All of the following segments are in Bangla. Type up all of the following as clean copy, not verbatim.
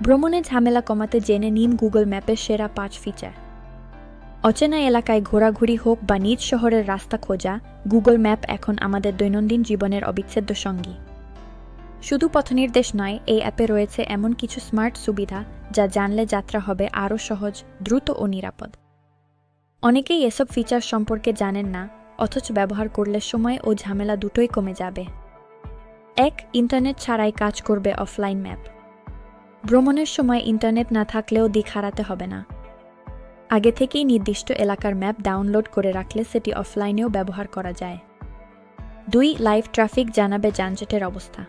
ভ্রমণে ঝামেলা কমাতে জেনে নিন গুগল ম্যাপের সেরা 5 ফিচার। অচেনা এলাকায় ঘোরাঘুরি হোক বা নিজ শহরের রাস্তা খোঁজা, গুগল ম্যাপ এখন আমাদের দৈনন্দিন জীবনের অবিচ্ছেদ্য সঙ্গী। শুধু পথনির্দেশ নয়, এই অ্যাপে রয়েছে এমন কিছু স্মার্ট সুবিধা যা জানলে যাত্রা হবে আরও সহজ, দ্রুত ও নিরাপদ। অনেকেই এসব ফিচার সম্পর্কে জানেন না, অথচ ব্যবহার করলে সময় ও ঝামেলা দুটোই কমে যাবে। 1. ইন্টারনেট ছাড়াই কাজ করবে অফলাইন ম্যাপ। ভ্রমণের সময় ইন্টারনেট না থাকলেও দিক হারাতে হবে না। আগে থেকেই নির্দিষ্ট এলাকার ম্যাপ ডাউনলোড করে রাখলে সেটি অফলাইনেও ব্যবহার করা যায়। 2. লাইভ ট্রাফিক জানাবে যানজটের অবস্থা।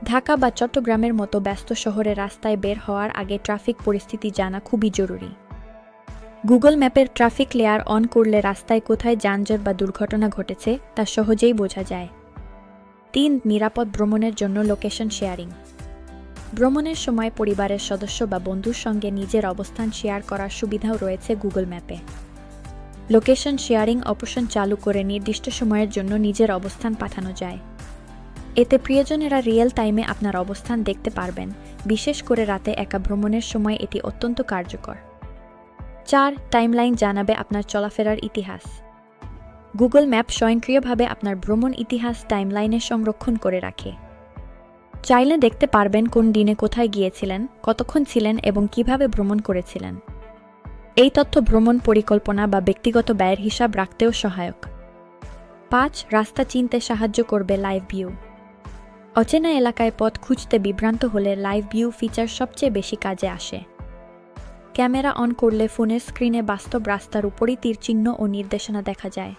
ঢাকা বা চট্টগ্রামের মতো ব্যস্ত শহরে রাস্তায় বের হওয়ার আগে ট্রাফিক পরিস্থিতি জানা খুবই জরুরি। গুগল ম্যাপের ট্রাফিক লেয়ার অন করলে রাস্তায় কোথায় যানজট বা দুর্ঘটনা ঘটেছে তা সহজেই বোঝা যায়। 3. নিরাপদ ভ্রমণের জন্য লোকেশন শেয়ারিং। ভ্রমণের সময় পরিবারের সদস্য বা বন্ধুর সঙ্গে নিজের অবস্থান শেয়ার করার সুবিধাও রয়েছে গুগল ম্যাপে। লোকেশন শেয়ারিং অপশন চালু করে নির্দিষ্ট সময়ের জন্য নিজের অবস্থান পাঠানো যায়। এতে প্রিয়জনেরা রিয়েল টাইমে আপনার অবস্থান দেখতে পারবেন, বিশেষ করে রাতে একা ভ্রমণের সময় এটি অত্যন্ত কার্যকর। 4. টাইমলাইন জানাবে আপনার চলাফেরার ইতিহাস। গুগল ম্যাপ স্বয়ংক্রিয়ভাবে আপনার ভ্রমণ ইতিহাস টাইমলাইনে সংরক্ষণ করে রাখে। চাইলে দেখতে পারবেন কোন দিনে কোথায় গিয়েছিলেন, কতক্ষণ ছিলেন এবং কিভাবে ভ্রমণ করেছিলেন। এই তথ্য ভ্রমণ পরিকল্পনা বা ব্যক্তিগত ব্যয়ের হিসাব রাখতেও সহায়ক। 5. রাস্তা চিনতে সাহায্য করবে লাইভ ভিউ। অচেনা এলাকায় পথ খুঁজতে বিভ্রান্ত হলে লাইভ ভিউ ফিচার সবচেয়ে বেশি কাজে আসে। ক্যামেরা অন করলে ফোনের স্ক্রিনে বাস্তব রাস্তার উপরই তীরচিহ্ন ও নির্দেশনা দেখা যায়।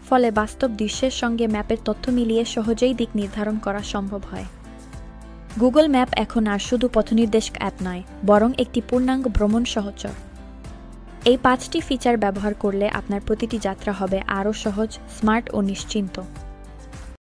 ফলে বাস্তব দৃশ্যের সঙ্গে ম্যাপের তথ্য মিলিয়ে সহজেই দিক নির্ধারণ করা সম্ভব হয়। গুগল ম্যাপ এখন আর শুধু পথনির্দেশ অ্যাপ নয়, বরং একটি পূর্ণাঙ্গ ভ্রমণ সহচর। এই 5টি ফিচার ব্যবহার করলে আপনার প্রতিটি যাত্রা হবে আরও সহজ, স্মার্ট ও নিশ্চিন্ত।